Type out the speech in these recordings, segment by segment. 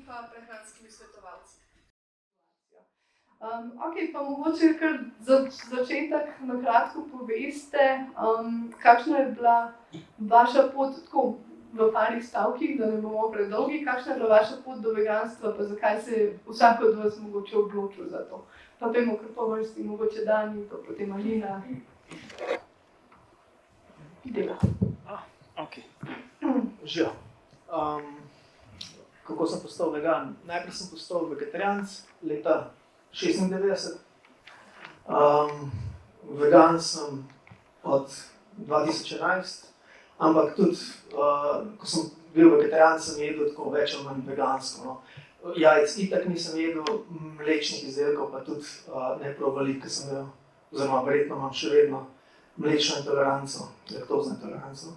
in pa prehranskimi svetovalci. Ok, pa mogoče kar začetek na kratko poveste, kakšna je bila vaša pot tako v parih stavkih, da ne bomo predolgi, kakšna je bila vaša pot do veganstva, pa zakaj se je vsak od vas mogoče odločil za to. Pa pojmo kar po vrsti, mogoče Dani, pa potem Alina. Dela. Ok. Živijo. Kako sem postal vegan? Najprej sem postal vegetarijanec leta 96. Vegan sem od 2011, ampak tudi, ko sem bil vegetarijanec, sem jedel tako več ali manj vegansko. No. Jajc itak nisem jedel, mlečnih izdelkov pa tudi ne prav veliko, ker sem bil, oziroma verjetno imam še vedno mlečno intoleranco, laktozno intoleranco.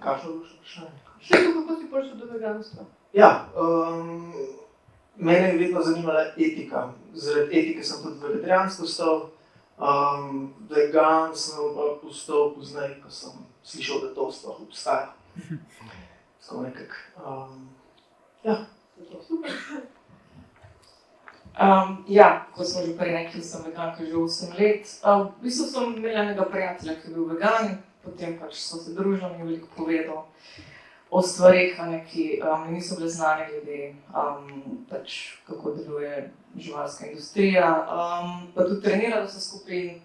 Kakšno je bilo še vprašanje? Še to, kako si prišel do veganstva? Ja, mene je vedno zanimala etika. Zaradi etike sem tudi vegetarijanec postal. Vegan sem pa postal pozneje, ko sem slišal, da to sploh obstaja. Tako nekako, ja, to je to. Super. Ja, kot smo že prej rekli, sem veganka že 8 let. V bistvu sem imela enega prijatelja, ki je bil vegan, potem pač so se družili in veliko povedal o stvarih, ki mi niso bile znane glede pač kako deluje živalska industrija. Pa tudi trenirala sem skupaj in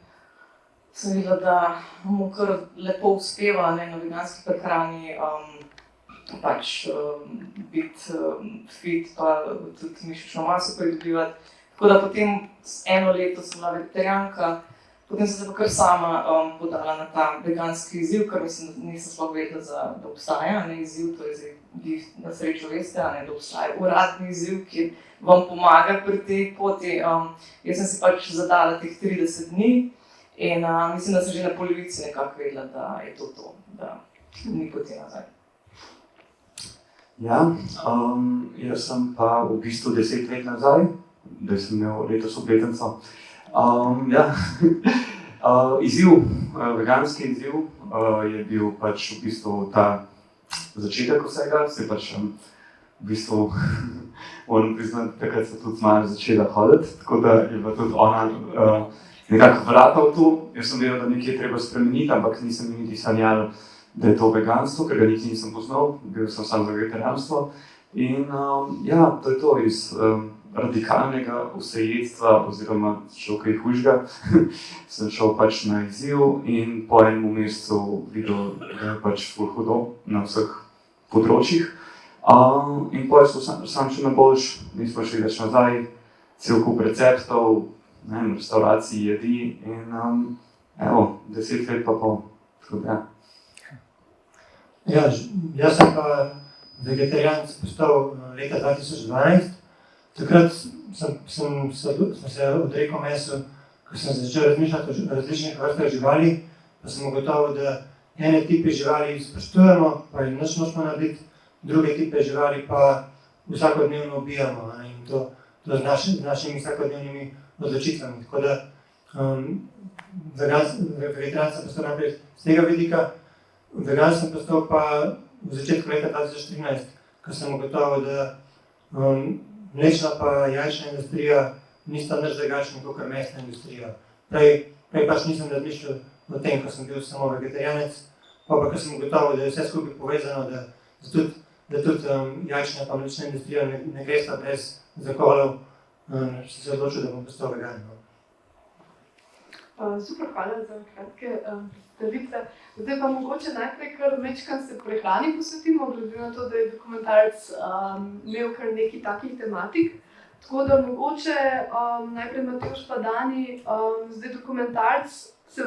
sem videla, da mu kar lepo uspeva na veganski prehrani pač biti fit pa tudi mišično maso pridobivati. Tako da potem 1 leto sem bila vegetarijanka, potem sem se pa kar sama podala na ta veganski izziv, ker nisem sploh vedela, da obstaja izziv, to je zdaj, vi na srečo veste, da obstaja uradni izziv, ki vam pomaga pri tej poti. Jaz sem si pač zadala teh 30 dni in mislim, da sem že na polovici nekako vedela, da je to, da ni poti nazaj. Ja, jaz sem pa v bistvu 10 let nazaj, da sem imel letos obletnico. Ja, veganski izziv je bil pač v bistvu ta začetek vsega, se pač v bistvu moram priznati, takrat sem tudi malo začela hoditi, tako da je bila tudi ona nekako vrata v to. Jaz sem vedel, da nekaj je treba spremeniti, ampak nisem niti sanjal, da je to veganstvo, ker ga niti nisem poznal, bil sem samo za vegetarijanstvo. In ja, to je to, iz radikalnega vsejedstva oziroma še kaj hujšega sem šel pač na izziv in po enem mesecu videl, da je pač ful hudo na vseh področjih. In potem sem sam še na boljš, nismo šli več nazaj, cel kup receptov, restauracij, jedi in evo, 10 let pa pol, tako da. Ja, jaz sem pa vegetarijanec postal leta 2012. Takrat sem se odrekel mesu, ko sem začel razmišljati o različnih vrstah živali, pa sem ugotovil, da ene tipe živali spoštujemo, pa jim nič nočemo narediti, druge tipe živali pa vsakodnevno ubijamo in to z našimi vsakodnevnimi odločitvami. Tako da vegetarijanec sem postal naprej z tega vidika. Vegan sem postal pa v začetku leta 2013, ko sem ugotovil, da mlečna pa jajčna industrija nista nič drugačna kot mesna industrija. Prej pač nisem razmišljal o tem, ko sem bil samo vegetarijanec, pa ko sem ugotovil, da je vse skupaj povezano, da tudi jajčna pa mlečna industrija ne gresta brez zakolov, sem se odločil, da bom postal vegan. Super, hvala za kratke predstavitve. Zdaj pa mogoče najprej kar večkrat se prehrani posvetimo, glede na to, da je dokumentarec imel kar nekaj takih tematik. Tako da mogoče najprej Matevž pa Dani, zdaj dokumentarec se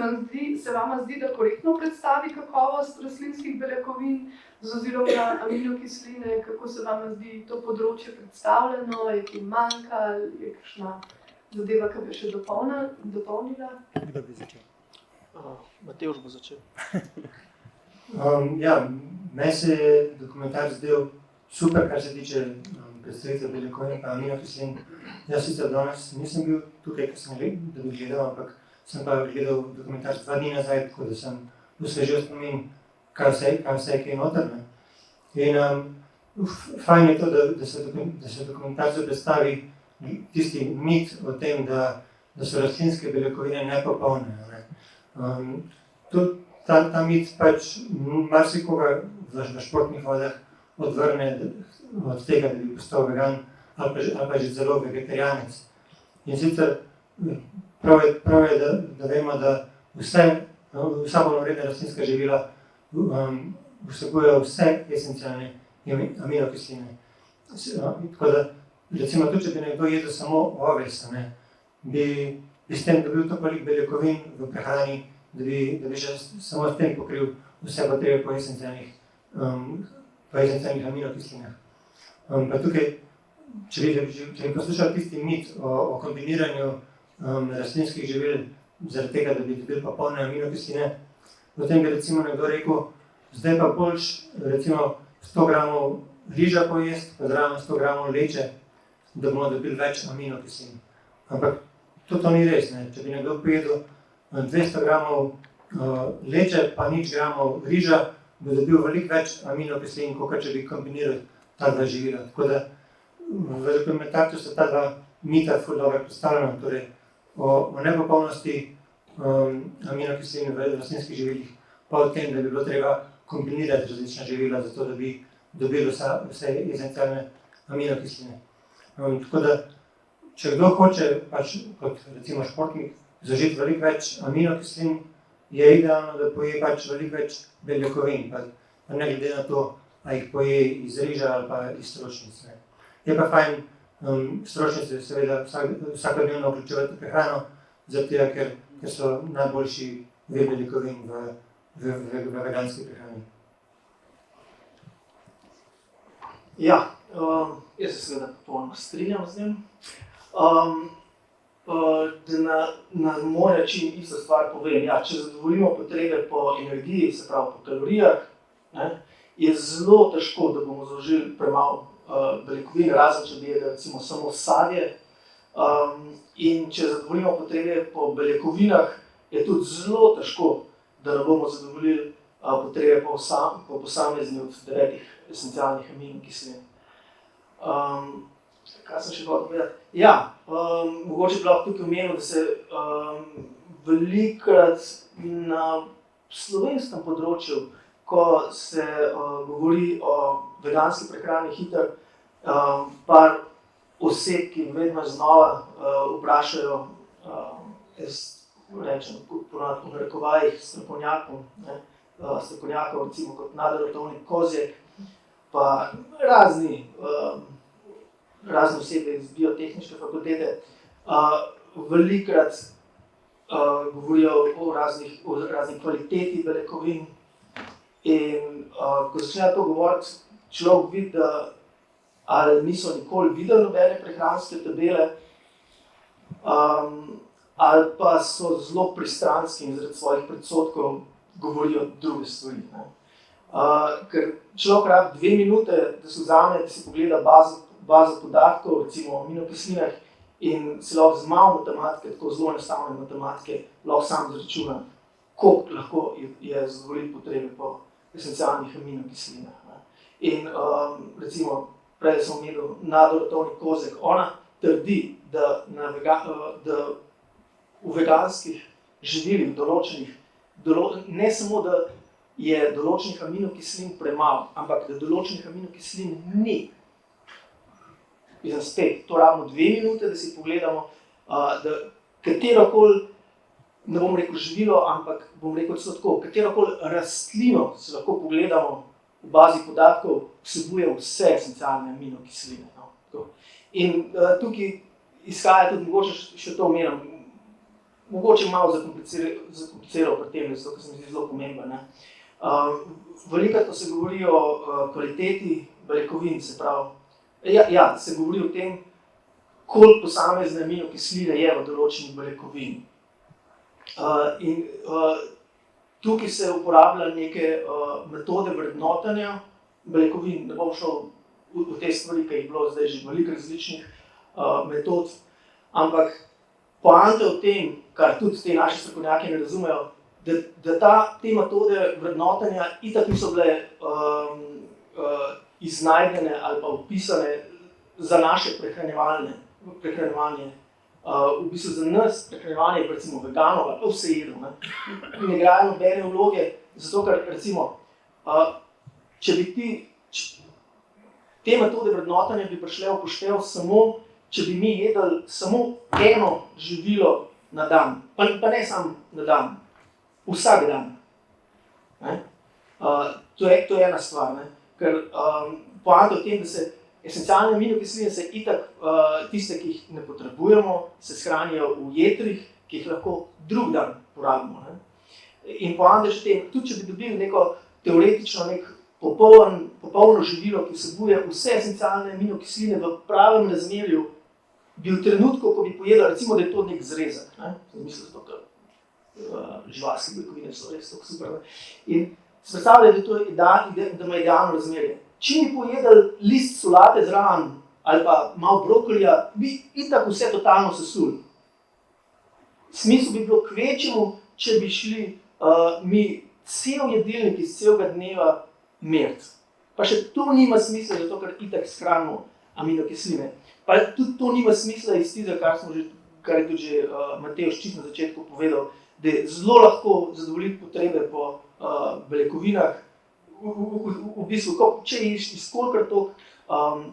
vama zdi, da korektno predstavi kakovost rastlinskih beljakovin z ozirom na aminokisline, kako se vama zdi to področje predstavljeno, je kaj manjka, je kakšna zadeva, ki bi še dopolnila? Kdo bi začel? Matevž bo začel. Ja, meni se je dokumentarec zdel super, kar se tiče predstavitve beljakovin in aminokislin. Jaz sicer danes nisem bil tukaj, da bi gledal, ampak sem pa gledal dokumentarec 2 dni nazaj, tako da sem osvežil spomin, kaj vse je kaj noter. In fajn je to, da se dokumentarcu predstavi tisti mit o tem, da so rastlinske beljakovine nepopolne. Ne. Ta mit pač marsikoga v športnih vodah odvrne od tega, da bi postal vegan ali pa že celo vegetarijanec. In sicer prav je, da vemo, da vsa polnovredna rastlinska živila vsebujejo vse esencialne aminokisline. Tako da, recimo tudi, če bi nekdo jedel samo oves, bi s tem dobil toliko beljakovin v prehrani, da bi še samo s tem pokril vse potrebe po esencialnih aminokislinah. Pa tukaj, če bi poslušal tisti mit o kombiniranju rastlinskih živil zaradi tega, da bi dobili popolne aminokisline, potem bi recimo nekdo rekel, zdaj pa boljš recimo 100 gramov riža pojesti, pa zraven 100 gramov leče, da bomo dobili več aminokislin. Ampak to ni res, ne. Če bi nekdo pojedel 200 gramov leče pa nič gramov riža, bi dobil veliko več aminokislin, kot če bi kombiniral ta dva živila. Tako da v dokumentarcu sta ta dva mita ful dobro predstavljena, torej o nepopolnosti aminokislin v rastlinskih živilih, pa o tem, da bi bilo treba kombinirati različna živila, zato da bi dobili vse esencialne aminokisline. Tako da, če kdo hoče, pač kot recimo športnik, zaužiti veliko več aminokislin, je idealno, da poje pač veliko več beljakovin, pa ne glede na to, a jih poje iz riža ali pa iz stročnic. Je pa fajn stročnice seveda vsakodnevno vključevati v prehrano, zato ker so najboljši vir beljakovin v veganski prehrani. Ja, jaz se seveda popolnoma strinjam z njim. Da na moj način isto stvar povem. Ja, če zadovoljimo potrebe po energiji, se pravi po kalorijah, je zelo težko, da bomo zaužili premalo beljakovin, razen če bi jedli recimo samo sadje. In če zadovoljimo potrebe po beljakovinah, je tudi zelo težko, da ne bomo zadovoljili potrebe po posamezni od 9 esencialnih aminokislin. Kaj sem še hotel povedati? Ja, mogoče bi lahko tukaj omenil, da se velikokrat na slovenskem področju, ko se govori o veganski prehrani hitro, par oseb, ki vedno znova vprašajo, jaz rečem, ponavadi v narekovajih strokovnjakov, recimo kot Nada Rotovnik Kozjek, pa razne osebe iz biotehniške fakultete, velikokrat govorijo o razni kvaliteti beljakovin. In ko začnejo to govoriti, človek vidi, da ali niso nikoli videli nobene prehranske tabele, ali pa so zelo pristranski in zaradi svojih predsodkov govorijo druge stvari. Ker človek rabi 2 minute, da se vzame, da si pogleda bazo podatkov, recimo o aminokislinah, in si lahko z malo matematike, tako zelo enostavne matematike, lahko sam izračuna, koliko lahko je zadovoljiti potrebe po esencialnih aminokislinah. In recimo, prej sem omenil Nado Rotovnik Kozjek, ona trdi, da v veganskih živilih določenih, ne samo, da je določenih aminokislin premalo, ampak da določenih aminokislin ni. In spet, to rabimo 2 minute, da si pogledamo, da katerokoli, ne bom rekel živilo, ampak bom rekel celo tako, katerokoli rastlino si lahko pogledamo v bazi podatkov, vsebuje vse esencialne aminokisline. In tukaj izhaja tudi, mogoče še to omenim, mogoče malo zakompliciral pri tem, zato, ker se mi zdi zelo pomemben. Velikokrat, ko se govori o kvaliteti beljakovin, se pravi, se govori o tem, koliko posamezne aminokisline je v določenih beljakovin. In tukaj se uporablja neke metode vrednotenja beljakovin. Ne bom šel v te stvari, ker je bilo zdaj že veliko različnih metod, ampak poanta v tem, kar tudi te naši strokovnjaki ne razumejo, da te metode vrednotenja itak niso bile iznajdene ali pa opisane za naše prehranjevanje. V bistvu za nas prehranjevanje, recimo veganov ali pa vsejedov, ne igrajo nobene vloge, zato ker recimo, če bi te metode vrednotenja bi prišle v poštev samo, če bi mi jedli samo eno živilo na dan, pa ne samo na dan, vsak dan. To je ena stvar, ne? Ker poanta v tem, da se esencialne aminokisline se itak tiste, ki jih ne potrebujemo, se shranijo v jetrih, ki jih lahko drug dan porabimo. Ne? In poanta je že tem, tudi če bi dobili neko teoretično, popolno živilo, ki vsebuje vse esencialne aminokisline v pravem razmerju, bi v trenutku, ko bi pojedli, recimo, da je to nek zrezek, ne? Mislim, da živalske beljakovine so res tako super. In se predstavljate, da ima idealno razmerje. Če bi pojedli list solate zraven ali pa malo brokolija, bi itak vse totalno sesuli. Smisel bi bilo kvečemu, če bi šli mi cel jedilnik iz celega dneva meriti. Pa še to nima smisla, zato ker itak shranimo aminokisline. Pa tudi to nima smisla iz tistega, kar je tudi že Matevž čisto na začetku povedal, da je zelo lahko zadovoljiti potrebe po beljakovinah. V bistvu, če ješ iz kolikor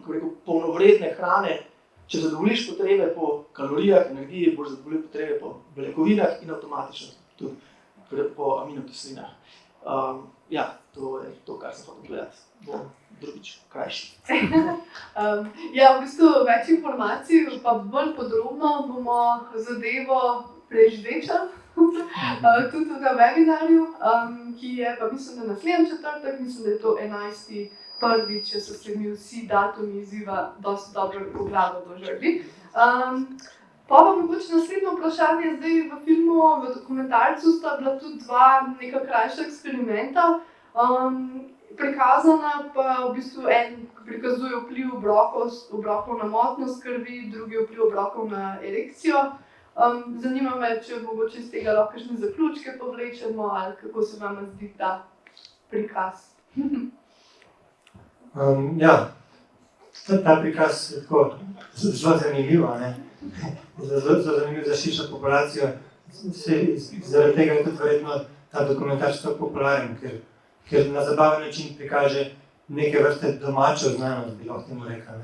toliko polnovredne hrane, če zadovoljiš potrebe po kalorijah, energiji, boš zadovoljil potrebe po beljakovinah in avtomatično tudi po aminokislinah. To je to, kar sem hotel gledati. Bom drugič krajši. V bistvu več informacij, pa bolj podrobno bomo zadevo prežvečali. Tudi na webinarju, ki je pa mislim, da naslednji četrtek, mislim, da je to 11.1., če so se mi vsi datumi izziva dosti dobro v glavo dožrli. Pa mogoče naslednje vprašanje, zdaj v filmu, v dokumentarcu sta bila tudi dva neka krajša eksperimenta. Prikazana pa v bistvu en prikazuje vpliv obrokov na motnost krvi, drugi vpliv obrokov na erekcijo. Zanima me, če mogoče iz tega lahko kakšne zaključke povlečemo ali kako se vam zdi ta prikaz. Ta prikaz je tako zelo zanimiv, zelo zanimiv za širšo populacijo. Zaradi tega je tudi verjetno ta dokumentarč tako popularen, ker na zabaven način prikaže neke vrste domačo znanost, bi lahko temu rekel.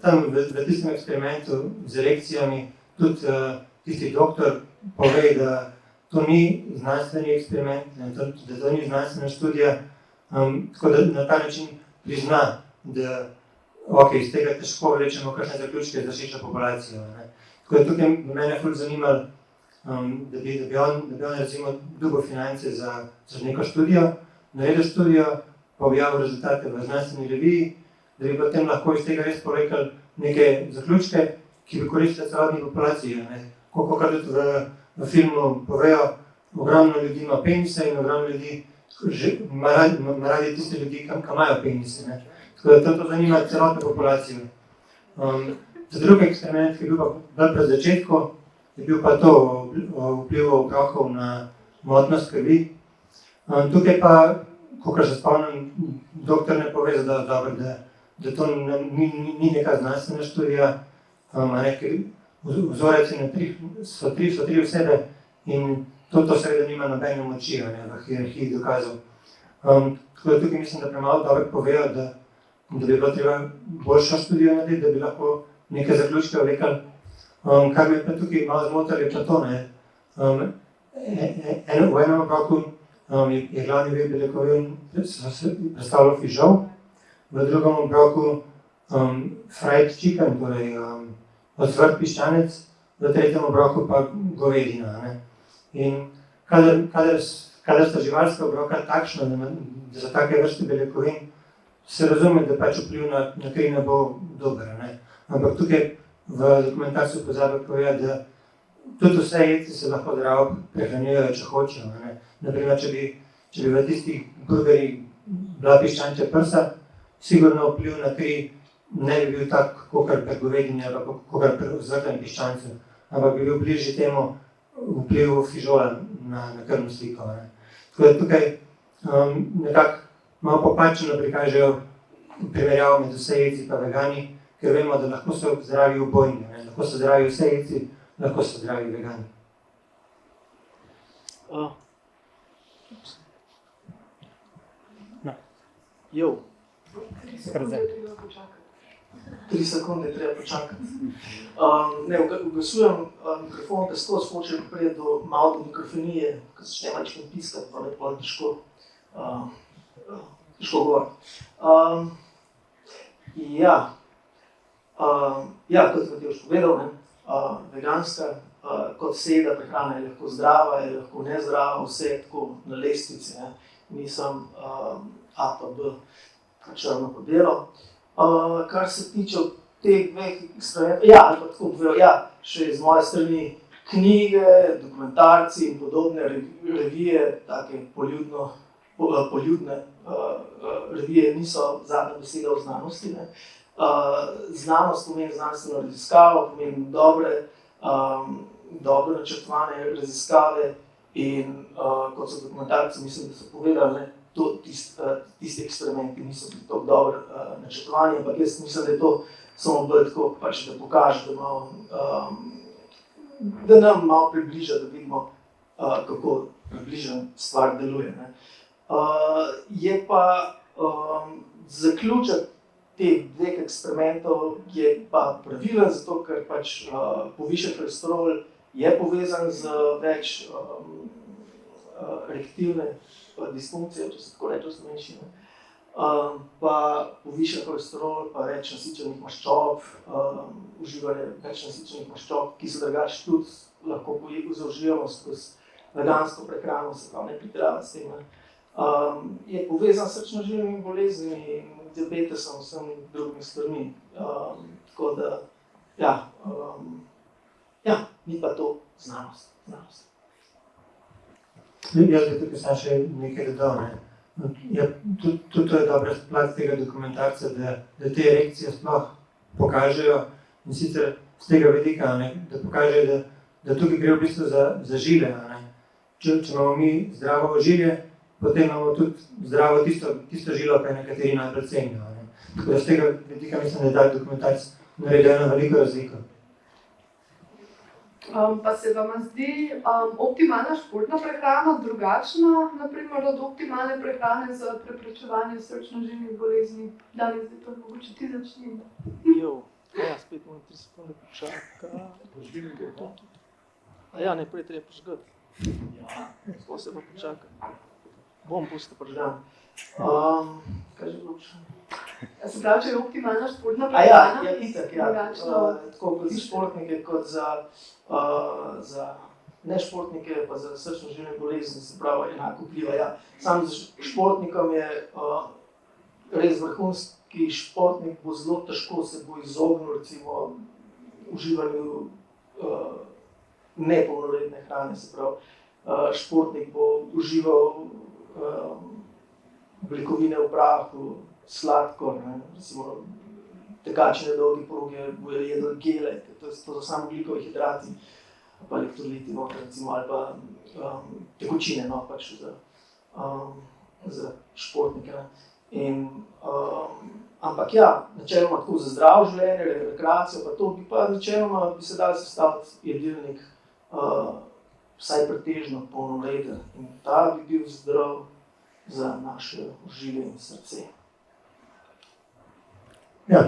Tam v tistem eksperimentu z erekcijami tudi tisti doktor pove, da to ni znanstveni eksperiment, da to ni znanstvena študija, tako da na ta način prizna, da iz tega težko vlečemo kakšne zaključke za širšo populacijo. Tako da tukaj mene ful zanimalo, da bi on recimo dobil finance za neko študijo, naredil študijo, pa objavil rezultate v znanstveni reviji, da bi potem lahko iz tega res povlekli neke zaključke, ki bi koristili celotni populaciji. Kolikor tudi v filmu povejo, ogromno ljudi ima penise in ogromno ljudi ima radi tiste ljudi, ki imajo penise. Tako da to zanima celotno populacijo. Za drugi eksperiment, ki je bil pa bolj pred začetku, je bil pa to vpliv obrokov na motnost krvi. Tukaj pa, kakor se spomnim, doktor ne pove zadosti dobro, da to ni neka znanstvena študija, vzorec so tri osebe in to seveda nima nobene moči v hierarhiji dokazov. Tako da tukaj mislim, da premalo dobro povejo, da bi bilo treba boljšo študijo narediti, da bi lahko neke zaključke vlekli. Kar me pa tukaj malo zmotil je pa to, v enem obroku je glavni vir beljakovin predstavljal fižol, v drugem obroku fried chicken, torej ocvrt piščanec, v tretjem obroku pa govedina. In kadar sta živalska obroka takšna, da za take vrste beljakovin se razume, da pač vpliv na kri ne bo dober. Ampak tukaj v dokumentarcu pozabi povedati, da tudi vse jedci se lahko zdravo prehranjujejo, če hočejo. Naprimer, če bi v tistih burgerjih bila piščančja prsa, sigurno vpliv na kri ne bi bil tak, kakor pri govedini ali kakor pri ocvrtem piščancu, ampak bi bil bližje temu vplivu fižola na krvno sliko. Tako da tukaj nekako malo popačeno prikažejo primerjavo med vsejedci pa vegani, ker vemo, da lahko so zdravi obojni, ne? Lahko so zdravi vsejedci, lahko so zdravi vegani. Jo, 3 sekunde je treba počakati. 3 sekunde je treba počakati. Ne, uglasujem mikrofon, da skozi hoče priti do malo do mikrofonije, ko začne malčkaj piskati, pa je pol težko govoriti. Kot je Matevž povedal, ne, veganska kot seda prehrana je lahko zdrava, je lahko nezdrava, vse je tako na lestvici, ne. Nisem A pa B, črno po belo. Kar se tiče teh dveh eksperimentov, ali pa tako povedal, še iz moje strani knjige, dokumentarci in podobne revije, take poljudne revije niso zadnja beseda v znanosti, ne. Znanost pomeni znanstveno raziskavo, pomeni dobre načrtovane raziskave in kot so dokumentarci, mislim, da so povedali, ne, tisti eksperimenti niso bili tako dobro načrtovani, ampak jaz mislim, da je to samo bolj tako, pač, da pokaže, da nam malo približa, da vidimo, kako približno stvar deluje, ne. Je pa zaključek teh dveh eksperimentov je pa pravilen, zato ker pač povišan holesterol je povezan z več erektilne disfunkcije, če se tako reče v slovenščini, pa povišan holesterol, pa več nasičenih maščob, uživanje več nasičenih maščob, ki se drugače tudi lahko zaužijemo skozi vegansko prehrano, se pravi ne pretiravati s tem. Je povezan s srčno-žilnimi boleznimi in diabetesom, vsemi drugimi stvarmi. Tako da, ni pa to znanost. Jaz bi tukaj sam še nekaj dodal, ne. Tudi to je dobra plat tega dokumentarca, da te erekcije sploh pokažejo in sicer z tega vidika, ne, da pokažejo, da tukaj gre v bistvu za žile, ne. Če imamo mi zdravo ožilje, potem imamo tudi zdravo tisto žilo, pa je nekateri najbolj cenijo, ne. Tako da z tega vidika mislim, da je tak dokumentarc naredil eno veliko razliko. Pa se vam zdi optimalna športna prehrana drugačna, naprimer od optimalne prehrane za preprečevanje srčno-žilnih bolezni? Danes je to mogoče ti začni. Spet moram 3 sekunde počakati. Najprej treba požgati. Tako se pa počakati. Bom pustil požgan. Kaj že bilo še? Se pravi, če je optimalna športna prehrana? Itak. Tako kot za športnike, kot za nešportnike, pa za srčno-žilne bolezni, se pravi, enako vpliva. Sam za športnikom je res vrhunski športnik, bo zelo težko se bo izognil recimo uživanju nepolnoletne hrane, se pravi, športnik bo užival beljakovine v prahu, sladkor, recimo tekači na dolgi progi bojo jedli gele, to so samo ogljikovi hidrati, pa elektroliti noter, recimo, ali pa tekočine, pač za športnike. Ampak načeloma tako za zdravo življenje, rekreacijo, pa to bi pa načeloma bi se dal sestaviti jedilnik vsaj pretežno polnoleten in ta bi bil zdrav za naše ožilje in srce.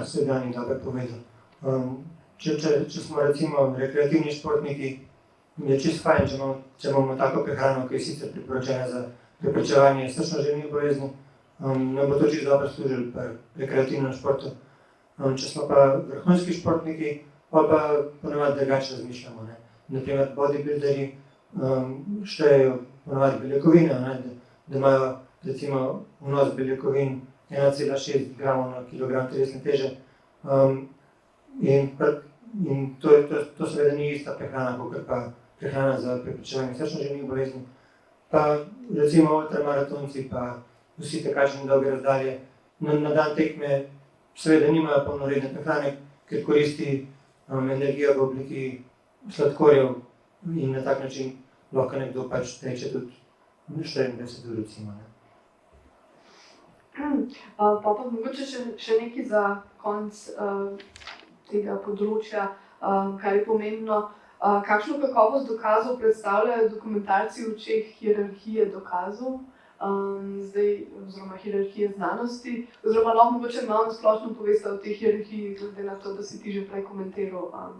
Se Dani dobro povedal. Če smo recimo rekreativni športniki, je čisto fajn, če imamo tako prehrano, ki je sicer priporočena za preprečevanje srčno-žilnih bolezni, nam bo to čisto dobro služilo pri rekreativnem športu. Če smo pa vrhunski športniki, pa ponavadi drugače razmišljamo, ne. Naprimer, bodybuilderji štejejo ponavadi beljakovine, ne, da imajo recimo vnos beljakovin 1,6 gramov na kilogram telesne teže. In to seveda ni ista prehrana, kakor pa prehrana za preprečevanje srčno-žilnih bolezni. Pa recimo ultramaratonci, pa vsi tekači na dolge razdalje, na dan tekme seveda nimajo polnoredne prehrane, ker koristi energijo v obliki sladkorjev in na tak način lahko nekdo pač teče tudi 24 ur recimo, ne. Pa mogoče še nekaj za konec tega področja, kar je pomembno. Kakšno kakovost dokazov predstavljajo dokumentarci v očeh hierarhije dokazov, oziroma hierarhije znanosti, oziroma lahko mogoče malo splošno poveste o tej hierarhiji, glede na to, da si ti že prej komentiral,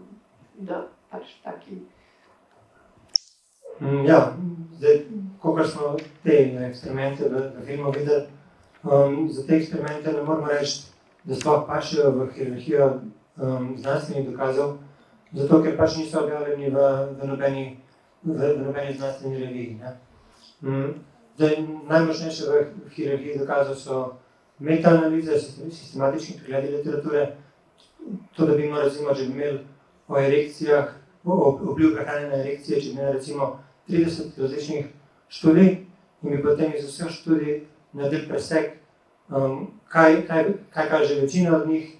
da pač taki. Ja, zdaj, kolikor smo te eksperimente v filmu videli, za te eksperimente ne moramo reči, da sploh pašejo v hierarhijo znanstvenih dokazov, zato ker pač niso objavljeni v nobeni znanstveni reviji. Zdaj, najmočnejše v hierarhiji dokazov so metaanalize, sistematični pregledi literature. To, da bi recimo, če bi imeli o erekcijah, o vplivu prehrane na erekcije, če bi imeli recimo 30 različnih študij in bi potem iz vseh študij naredili presek, kaj kaže večina od njih,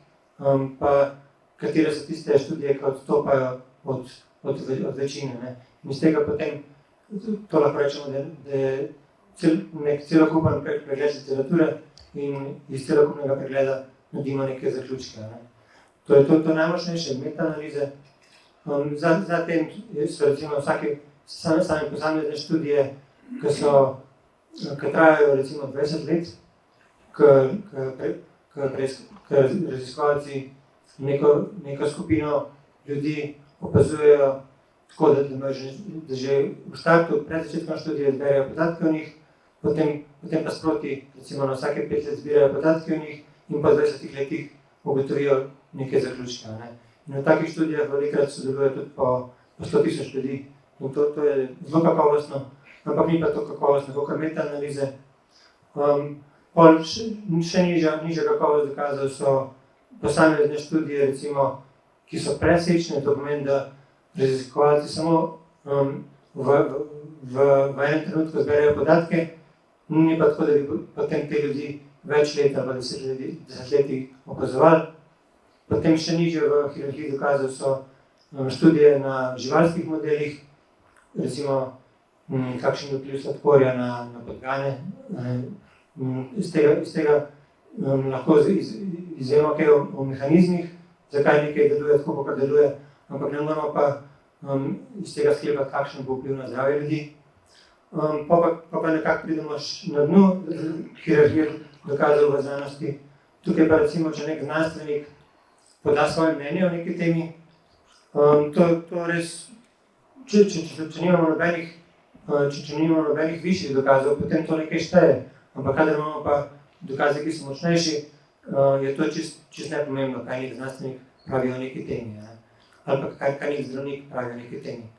pa katere so tiste študije, ki odstopajo od večine. Ne. In iz tega potem, to lahko rečemo, da je nek celokupen pregled literature in iz celokupnega pregleda naredimo neke zaključke. Ne. To je to najmočnejše, metaanalize. Zatem so recimo same posamezne študije, ki trajajo recimo 20 let, ki raziskovalci neko skupino ljudi opazujejo tako, da že v startu, pred začetkom študije zberajo podatke o njih, potem pa sproti, recimo na vsake 5 let zbirajo podatke o njih in po 20 letih ugotovijo neke zaključke. Ne. In v takih študijah velikrat sodeluje tudi po 100.000 ljudi. In to je zelo kakovostno, ampak ni pa to kakovostno, kakor metaanalize. Še nižja kakovost dokazov so posamezne študije, recimo, ki so presečne, to pomeni, da raziskovalci samo v enem trenutku zberajo podatke, ni pa tako, da bi potem te ljudi več let ali desetletij opazovali. Potem še nižje v hierarhiji dokazov so študije na živalskih modelih, recimo kakšen vpliv sladkorja na podgane. Iz tega lahko izvemo kaj o mehanizmih, zakaj nekaj deluje tako, kakor deluje, ampak ne moramo pa iz tega sklepati, kakšen bo vpliv na zdravje ljudi. Pa nekako pridemo na dnu hierarhije dokazov v znanosti. Tukaj pa recimo, če nek znanstvenik poda svoje mnenje o neki temi, to res, če nimamo nobenih višjih dokazov, potem to nekaj šteje. Ampak kadar imamo pa dokaze, ki so močnejši, je to čisto nepomembno, kaj nek znanstvenik pravi o neki temi, ali pa kaj nek zdravnik pravi o neki temi.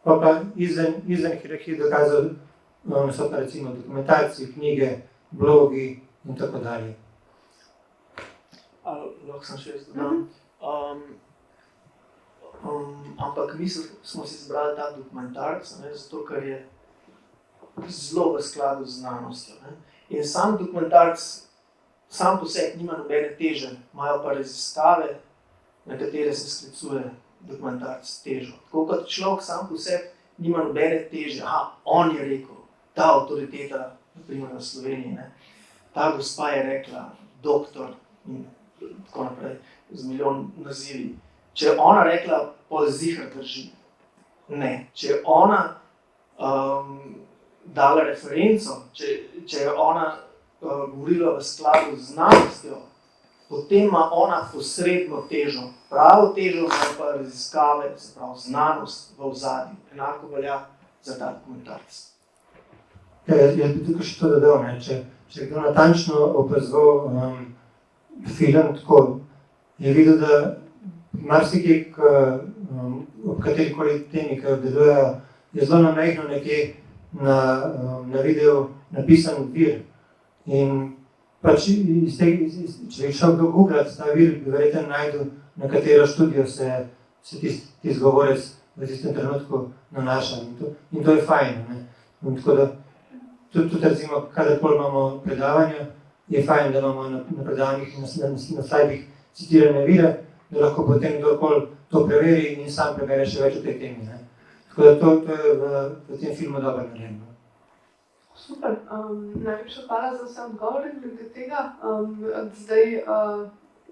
Pa izven hierarhije dokazov so pa recimo dokumentarci, knjige, blogi in tako dalje. Lahko sem še jaz dodam. Ampak mi smo si izbrali ta dokumentarc, zato ker je zelo v skladu z znanostjo. In sam dokumentarc sam po sebi nima nobene teže, imajo pa raziskave, na katere se sklicuje dokumentarc težo. Tako kot človek sam po sebi nima nobene teže, on je rekel, ta avtoriteta, naprimer v Sloveniji, ta gospa je rekla, doktor in tako naprej, z milijon nazivi. Če je ona rekla, pol ziher drži. Ne, če je ona dala referenco, če je ona govorila v skladu z znanostjo, potem ima ona posredno težo. Pravo težo imajo pa raziskave, se pravi znanost v ozadju. Enako velja za ta dokumentarc. Jaz bi tukaj še to dodal, če kdo natančno opazoval film tako, je videl, da marsikaj, ob katerikoli temi, ki obdelujejo, je zelo namehno nekje na videu napisan vir. In pač če bi šel kdo googlat ta vir, bi verjetno najdel, na katero študijo se tisti govorec v tistem trenutku nanaša. In to je fajn. Tako da tudi recimo, kadarkoli imamo predavanja, je fajn, da imamo na predavanjih in na slajdih citirane vire, da lahko potem kdorkoli to preveri in sam prebere še več o tej temi. Tako da to je v tem filmu dobro narejeno. Super, najlepša hvala za vse odgovore glede tega. Zdaj,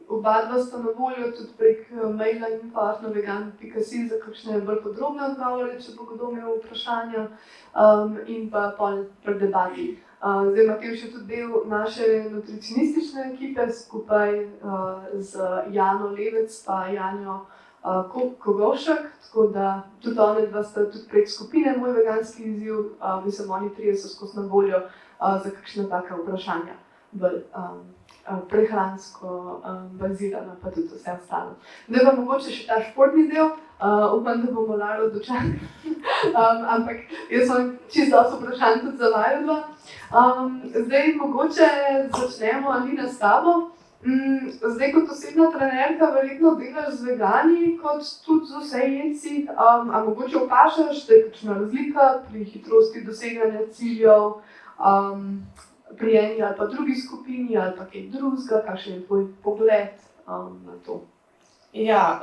oba dva sta na voljo tudi prek maila info@vegan.si za kakšne bolj podrobne odgovore, če bo kdo imel vprašanja, in pa pol pri debati. Zdaj, Matevž je tudi del naše nutricionistične ekipe skupaj z Jano Levec pa Janjo Kogovšek, tako da tudi one dva sta tudi prek skupine Moj veganski izziv, mislim, oni trije so skozi na voljo za kakšna taka vprašanja, bolj prehransko bazirana, pa tudi vse ostalo. Zdaj pa mogoče še ta športni del, upam, da bomo Laro dočakali, ampak jaz imam čisto dosti vprašanj tudi za vaju dva. Zdaj mogoče začnemo Alina s tabo. Zdaj, kot osebna trenerka, verjetno delaš z vegani, kot tudi z vsejedci. A mogoče opažaš, da je kakšna razlika pri hitrosti doseganja ciljev, pri eni ali pa drugi skupini, ali pa kaj drugega, kakšen je tvoj pogled na to? Ja,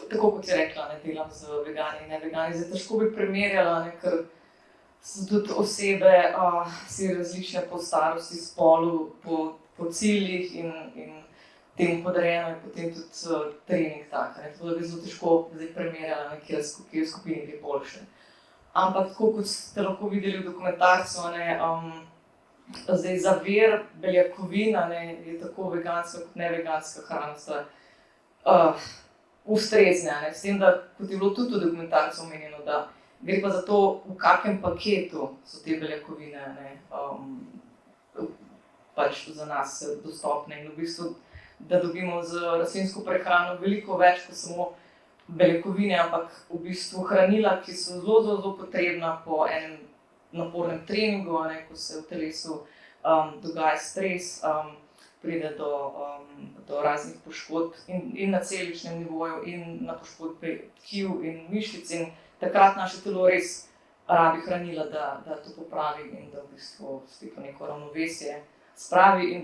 tako kot si rekla, ne delam z vegani in nevegani. Zdaj, težko bi primerjala, ker so tudi osebe si različne po starosti, spolu, po ciljih in temu podrejeno je potem tudi trening tak. Tako da bi zelo težko zdaj primerjala, kje je skupini kaj boljše. Ampak tako kot ste lahko videli v dokumentarcu, zdaj za vir beljakovin je tako veganska kot neveganska hrana ustrezne. S tem, da kot je bilo tudi v dokumentarcu omenjeno, da gre pa za to, v kakem paketu so te beljakovine pač za nas dostopne. In v bistvu, da dobimo z rastlinsko prehrano veliko več kot samo beljakovine, ampak v bistvu hranila, ki so zelo potrebna po enem napornem treningu, ko se v telesu dogaja stres, pride do raznih poškodb in na celičnem nivoju, in na poškodbe tkiv in mišic. In takrat naše telo res rabi hranila, da to popravi in da v bistvu spet neko ravnovesje spravi. In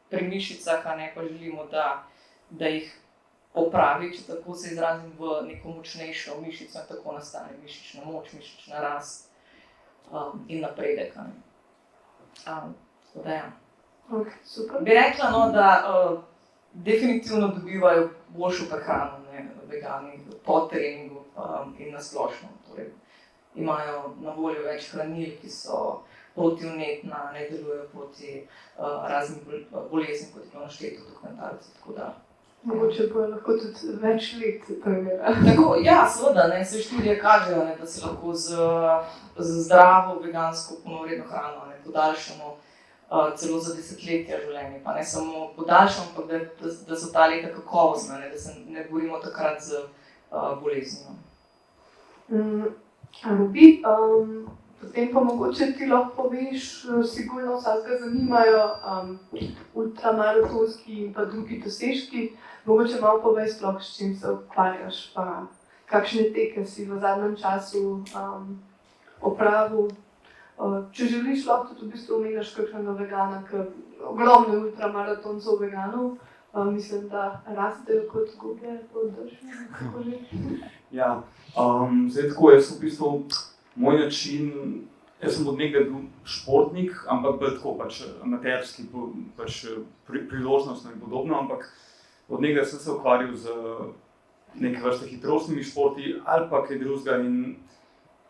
pri mišicah pa želimo, da jih popravi, če tako se izrazim, v neko močnejšo mišico, in tako nastane mišična moč, mišična rast in napredek. Tako da ja. Okay, super. Bi rekla, da definitivno dobivajo boljšo prehrano vegani po treningu in na splošno. Torej, imajo na voljo več hranil, ki so protivnetna, ne delujejo proti raznim boleznim, kot je bilo našteto v dokumentarcih. Mogoče bojo lahko tudi več let trenirali. Tako, ja, seveda, se študije kažejo, da se lahko z zdravo vegansko polnovredno hrano podaljšamo celo za desetletja življenja. Pa ne samo podaljšamo, ampak da so ta leta kakovostna, da se ne borimo takrat z boleznijo. Potem pa mogoče ti lahko poveš, sigurno vsakega zanimajo ultramaratonski in pa drugi dosežki. Mogoče malo povej sploh, s čim se ukvarjaš, pa kakšne teke si v zadnjem času opravil. Če želiš, lahko tudi v bistvu omeniš kakšnega vegana, ker ogromno ultramaratoncev veganov, mislim, da rastejo kot gobe po državi. Ja, zdaj tako, jaz v bistvu, moj način, jaz sem od nekdaj bil športnik, ampak bolj tako amaterski, priložnostno in podobno, ampak od nekdaj sem se ukvarjal z neke vrste hitrostnimi športi ali pa kaj drugega, in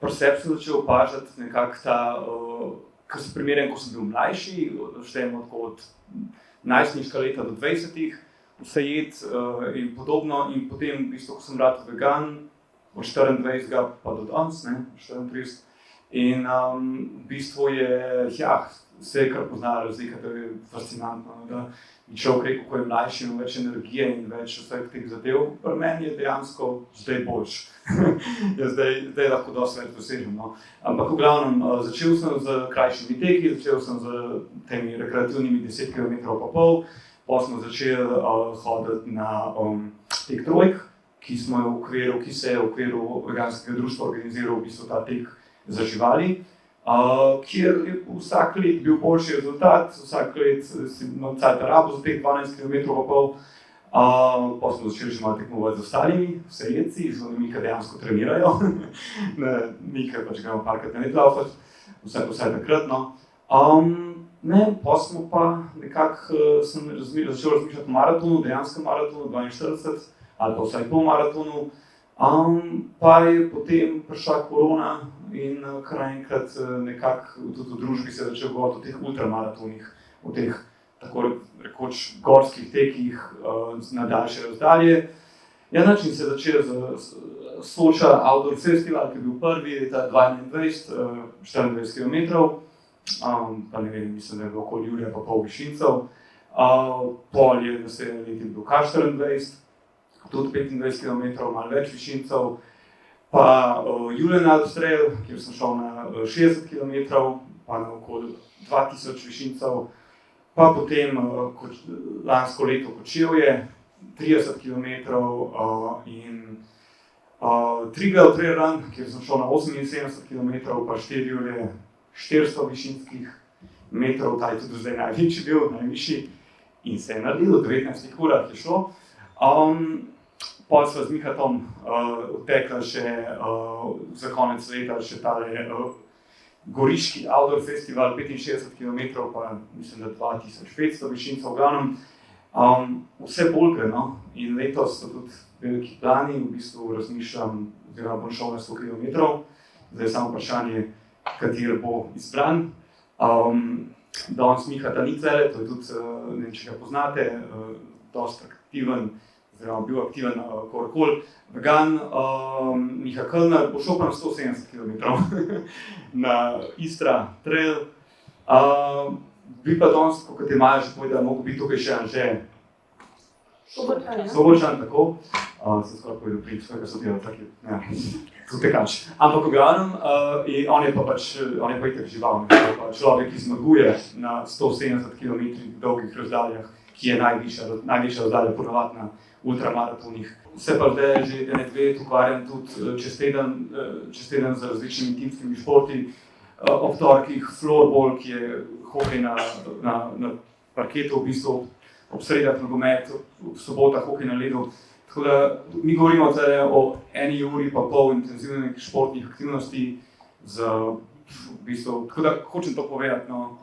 pri sebi sem začel opažati nekako ta, kar se primerjam, ko sem bil mlajši, štejemo tako od najstniška leta do 20-ih, vse jed in podobno, in potem v bistvu, ko sem ratal vegan, od 24 pa do danes, 34. In v bistvu je, vse, kar pozna razlika, to je fascinantno, da bi človek rekel, ko je mlajši, ima več energije in več vseh teh zadev. Pri meni je dejansko zdaj boljš. zdaj lahko dosti več dosežem. Ampak v glavnem, začel sem z krajšimi teki, začel sem z temi rekreativnimi 10 km pa pol, potem smo začeli hoditi na tek trojk, ki se je v okviru veganskega društva organiziral v bistvu ta tek za živali, kjer je vsak let bil boljši rezultat, vsak let si malce rabil za teh 12 km pa pol. Pa smo začeli še malo tekmovati z ostalimi vsejedci, z onimi, ki dejansko trenirajo, mi, ki pač gremo parkrat na net laufati. vsaj takrat. No. Pa smo pa nekako, sem začel razmišljati o maratonu, dejanskem maratonu, 42 ali pa vsaj polmaratonu. Pa je potem prišla korona in kar naenkrat nekako tudi v družbi se je začel govoriti o teh ultramaratonih, o teh tako rekoč gorskih tekih na daljše razdalje. Ja, način se je začel z Soča Outdoor Festival, ki je bil prvi leta 2021, 24 km. Pa ne vem, mislim, da je bilo okoli julija pa pol Višincev. Pol je naslednje leti bil kar 24, tudi 25 km, malo več Višincev. Pa Julian Alps Trail, kjer sem šel na 60 km, pa na okoli 2000 Višincev. Pa potem lansko leto Kočevje, 30 km in Triglav Trail Run, kjer sem šel na 78 km, pa 4 julije 400 višinskih metrov, ta je tudi zdaj največji bil, najvišji, in se je naredilo, v 19 urah je šlo. Potem sva z Mihatom odtekla še za konec leta še tale Goriški Outdoor Festival, 65 km, pa mislim, da 2500 višincev, v glavnem. Vse bolj gre, no, in letos so tudi veliki plani, v bistvu razmišljam, oziroma bom šel na 100 km, zdaj je samo vprašanje, kateri bo izbran. Danes Mihata ni cele, to je tudi, ne vem, če ga poznate, dosti aktiven, oziroma bil aktiven kogarkoli, vegan. Miha Kölner bo šel pa na 170 km na Istra Trail. Bi pa danes, kot je Maja že povedala, mogel biti tukaj še Anže Sobočan, tako. Sem skoraj povedal pri svojega sodelavca, ja, tudi tekač. Ampak v glavnem, on je pa itak žival, človek, ki zmaguje na 170 km dolgih razdaljah, ki je najvišja razdalja ponavadi na ultramaratonih. Se pa zdaj že 1-2 let ukvarjam tudi čez teden z različnimi timskimi športi. Ob torkih floorball, ki je hokej na parketu, v bistvu ob sredah nogomet, v sobotah hokej na ledu. Tako da mi govorimo zdaj o 1 uri pa pol intenzivnih športnih aktivnosti v bistvu, tako da hočem to povedati, no,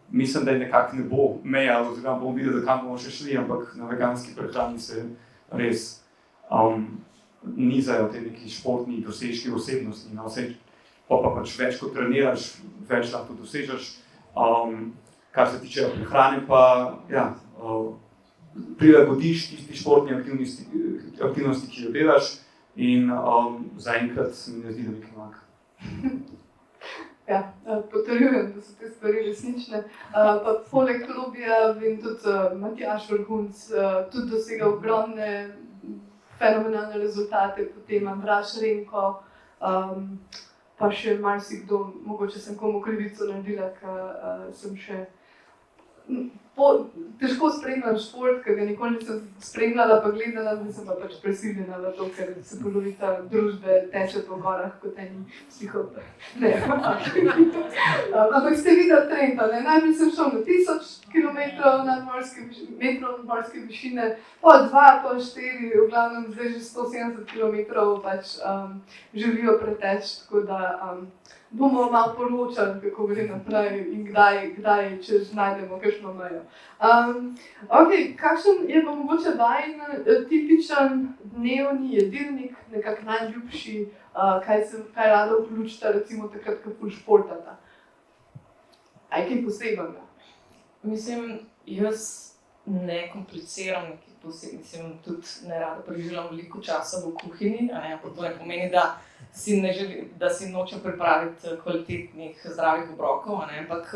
mislim, da nekako ne bo meja, oziroma bomo videli, kam bomo še šli, ampak na veganski prehrani se res nizajo te neki športni dosežki osebnosti, no, pa pač več kot treniraš, več lahko dosežeš. Kar se tiče prehrane pa, ja, prilagodiš tisti športni aktivnosti, ki jo delaš, in zaenkrat mi ne zdi, da mi kaj manjka. Ja, potrjujem, da so te stvari resnične. Pa poleg Lobija vem tudi Matjaž Vrhunc, tudi dosega ogromne fenomenalne rezultate, potem Andraž Renko, pa še marsikdo, mogoče sem komu krivico naredila, ker sem še težko spremljam šport, ker ga nikoli nisem spremljala, pa gledala, nisem pa pač prisiljena na to, ker se polovica družbe teče po gorah kot eni psihopati. Ne, ampak ste videli trend, ne? Najprej sem šel na 1000 km nadmorske višine, pa 2, pa 4, v glavnem zdaj že 170 km pač želijo preteči, tako da bomo malo poročali, kako gre naprej in kdaj če najdemo kakšno mejo. Kakšen je pa mogoče vajin tipičen dnevni jedilnik, nekako najljubši, kaj rada vključita, recimo takrat, ko ful športata? A je kaj posebenega? Mislim, jaz ne kompliciram nekaj posebej, mislim, tudi ne rada preživljam veliko časa v kuhinji, ampak to ne pomeni, da si nočem pripraviti kvalitetnih, zdravih obrokov, ampak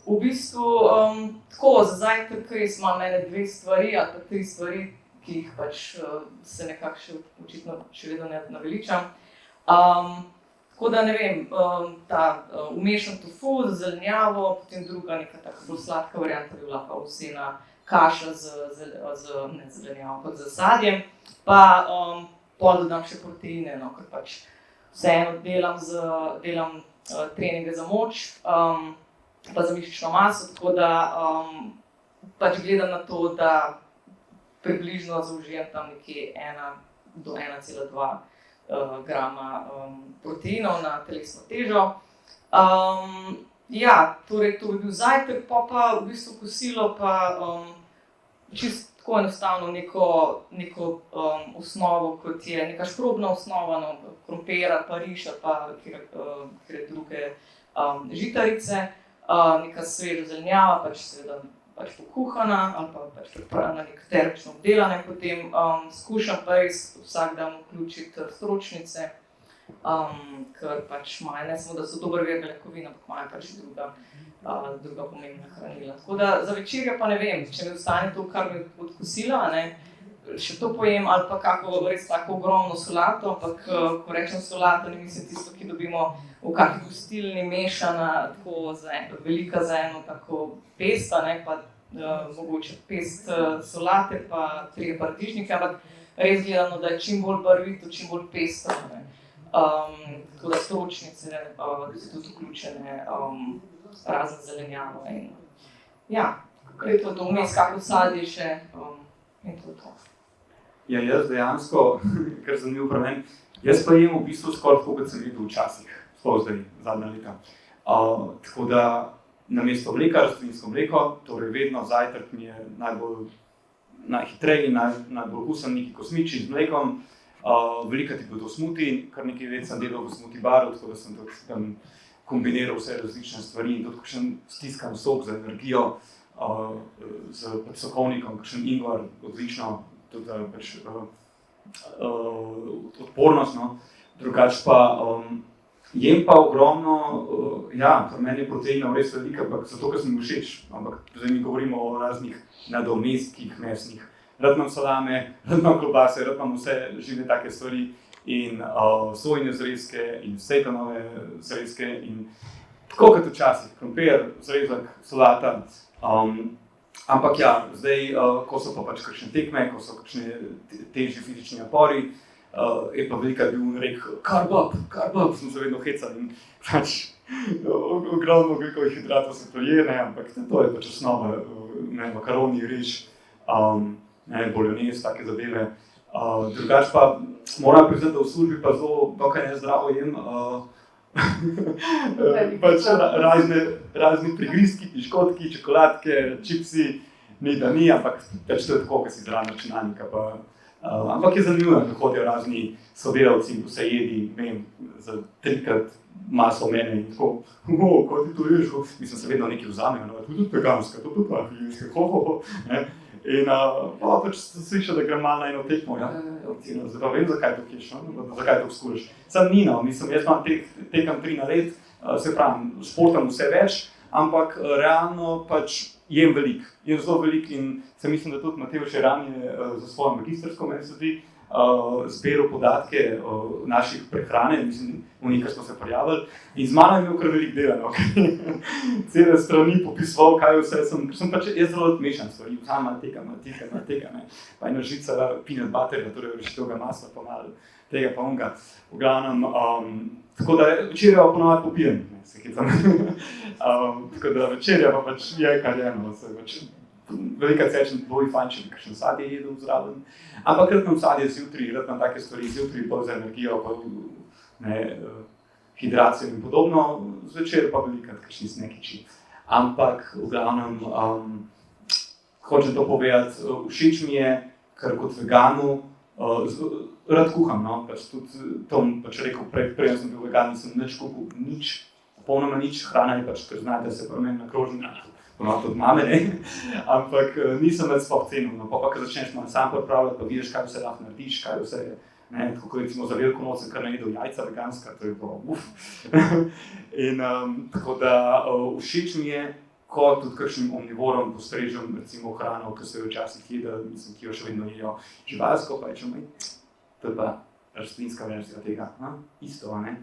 v bistvu tako, za zajtrk res imam ene 2 stvari ali pa 3 stvari, ki jih pač se nekako še očitno še vedno ne naveličam. Tako da ne vem, ta umešan tofu z zelenjavo, potem druga neka taka bolj sladka varianta bi bila pa ovsena kaša ne zelenjavo, ampak z sadjem, pa pol dodam še proteine, no, ker pač vseeno delam treninge za moč, pa za mišično maso, tako da pač gledam na to, da približno zaužijem tam nekje 1 do 1,2 grama proteinov na telesno težo. Ja, torej to bi bil zajtrk, pa v bistvu kosilo, pa čisto tako enostavno neko osnovo, kot je neka škrobna osnova, no, krompira, pa riž, pa katere druge žitarice, neka sveža zelenjava, pač seveda pač pokuhana ali pa pač pripravljena neka termično obdelana in potem skušam pa res vsak dan vključiti stročnice, ker pač imajo, ne samo da so dober vir beljakovin, ampak imajo pač druga pomembna hranila. Tako da za večerjo pa ne vem, če mi ostane to, kar mi od kosila, ne, še to pojem ali pa kako res tako ogromno solato, ampak ko rečem solata, ne mislim tisto, ki dobimo v kakšni gostilni mešana, tako velika za eno tako pesta, ne, pa mogoče pest solate, pa 3 paradižnike, ampak res gledano, da je čim bolj barvito, čim bolj pestro, ne. Tako da stročnice so tudi vključene, razne zelenjave in ja, je to vmes kako sadje še in to je to. Ja, jaz dejansko, kar zanimivo pri meni, jaz pa jem v bistvu skoraj tako, kot sem jedel včasih, sploh zdaj, zadnja leta. Tako da namesto mleka, rastlinsko mleko, torej vedno zajtrk mi je najhitreji, najbolj vkusen neki kosmiči z mlekom. Velikrat je bil to smuti, kar nekaj let sem delal v smuti baru, tako da sem tudi tam kombiniral vse različne stvari in tudi kakšen stiskan sok za energijo z sokovnikom, kakšen ingvar, odlično, tudi pač odpornost, no. Drugače pa jem pa ogromno, ja, pri meni je proteinov res veliko, ampak zato, ker sem všeč, ampak zdaj mi govorimo o raznih nadomestkih mesnih. Rad imam salame, rad imam klobase, rad imam vse žive take stvari in sojine zrezke in sejtanove zrezke in tako kot včasih, krompir, zrezek, solata. Ampak ja, zdaj, ko so pa pač kakšne tekme, ko so kakšne težji fizični napori, je pa velikrat bil rekel carb up, smo se vedno hecali in pač ogromno ogljikovih hidratov se to je, ne, ampak to je pač osnova, ne, makaroni, riž, boljonez, take zadeve. Drugače pa moram priznati, da v službi pa zelo dokaj nezdravo jem. Pač razni prigrizki, piškotki, čokoladke, čipsi, ni da ni, ampak pač to je tako, ko si zraven računalnika. Ampak je zanimivo, da hodijo razni sodelavci in vse jedi, vem, za 3-krat maso mene in tako, kaj ti to ješ? Mislim, se vedno nekaj vzamejo, no, tudi veganska, to pa ne. In pač slišal, da grem malo na eno tekmo, ja, zdaj pa vem, zakaj to kješ, zakaj to skuraš. Sam ni, no, mislim, jaz imam tekam 3 na let, se pravim, športam vse več, ampak realno pač jem zelo veliko in se mislim, da tudi Matej Šeran je za svojo magistrsko, meni se zdi, zbiral podatke o naših prehrane, mislim, v nekaj smo se prijavili in z mano je imel kar veliko dela, no, cele strani popisoval, kaj vse sem pač jaz zelo mešan stvari, vzamem malo tega, ne, pa ena žica peanut butterja, torej rešitega masla, pa malo tega pa onega, v glavnem, tako da večerja pa ponovadi popijem, ne, se hecam, tako da večerja pa pač je kar je, no, se pač velika cečen, bolj fajn, če bi kakšen sadje jedel zraven, ampak rad imam sadje zjutraj, rad imam take stvari zjutraj, bolj za energijo, pa ne, hidracijo in podobno, zvečer pa velikrat kakšni snekiči. Ampak v glavnem, hočem to povedati, všeč mi je, ker kot veganu rad kuham, no, pač tudi Tom pač rekel, prej sem bil vegan, nisem nič kuhal, popolnoma nič, hrana je pač, ker znate se pri meni nakrožni, ponovno tudi mame, ne, ampak nisem več sploh cenil, no, pa ko začneš malo sam pripravljati, pa vidiš, kaj vse lahko narediš, kaj vse, ne, tako recimo za veliko noč sem kar najedel jajca veganska, to je bilo In tako da všeč mi je, ko tudi kakšnim omnivorom postrežem recimo hrano, ki se jo včasih jedel, mislim, ki jo še vedno jejo živalsko, pa rečem, to je pa rastlinska verzija tega, isto, ne,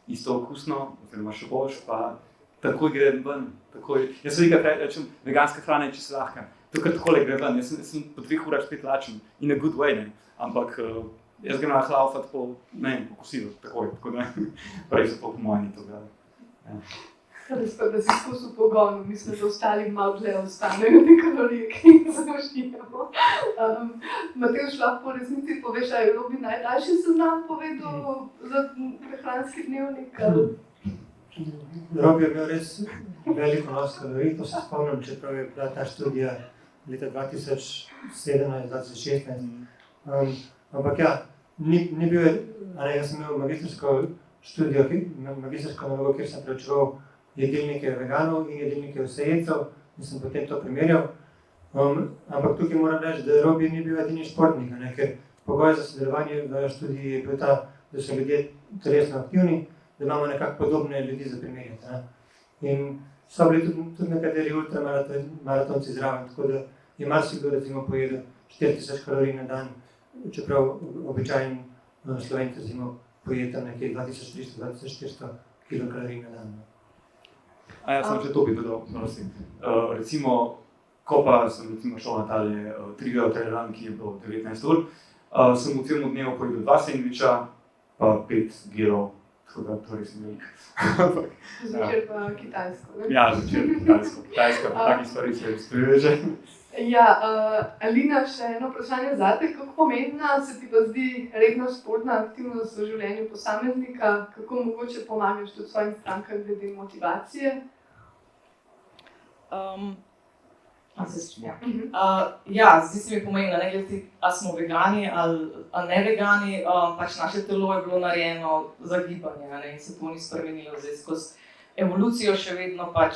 isto okusno, oziroma še boljš, pa takoj gre ven, takoj. Jaz velikrat rečem, veganska hrana je čisto lahka, to kar takole gre ven, jaz sem po 2 urah spet lačen, in a good way, ne, ampak jaz grem laufat po kosilu, takoj, tako da prej se to po mojem ni to gledal. Res pa, da si izkusil pogon, mislim, da ostali malo dlje ostanejo te kalorije, ki jih zaužijemo. Matevž, lahko v resnici poveš, a je Robi najdaljši seznam povedal za prehranski dnevnik? Rob je bil res velik vnos kalorij, to se spomnim, čeprav je bila ta študija leta 2017-2016. Ampak ja, ni bil, jaz sem imel magistrsko študijo, magistrsko nalogo, kjer sem preučeval jedilnike veganov in jedilnike vsejedcev in sem potem to primerjal. Ampak tukaj moram reči, da Robi ni bil edini športnik, ker pogoj za sodelovanje v študiji je bil ta, da so ljudje telesno aktivni, da imamo nekako podobne ljudi za primerjati. In so bili tudi nekateri ultramaratonci zraven, tako da je marsikdo recimo pojedel 4000 kalorij na dan, čeprav običajen Slovenci recimo pojeta nekje 2300-2400 kilokalorij na dan. A ja, sem še to bi dodal, prosim. Recimo, ko pa sem recimo šel na tale trivial trail run, ki je bilo 19 ur, sem v celem dnevu pojedel 2 sendviča, pa 5 girov, tako da to res ni veliko. Zvečer pa kitajsko, ne? Ja, zvečer kitajsko. Kitajska pa takih stvari se res preveže. Ja, Alina, še eno vprašanje zate. Kako pomembna se ti pa zdi redna športna aktivnost v življenju posameznika? Kako mogoče pomagaš tudi svojim strankam glede motivacije? Zdi se mi pomembno, ne glede, ali smo vegani ali ne vegani, pač naše telo je bilo narejeno za gibanje, in se to ni spremenilo. Zdaj, skozi evolucijo še vedno pač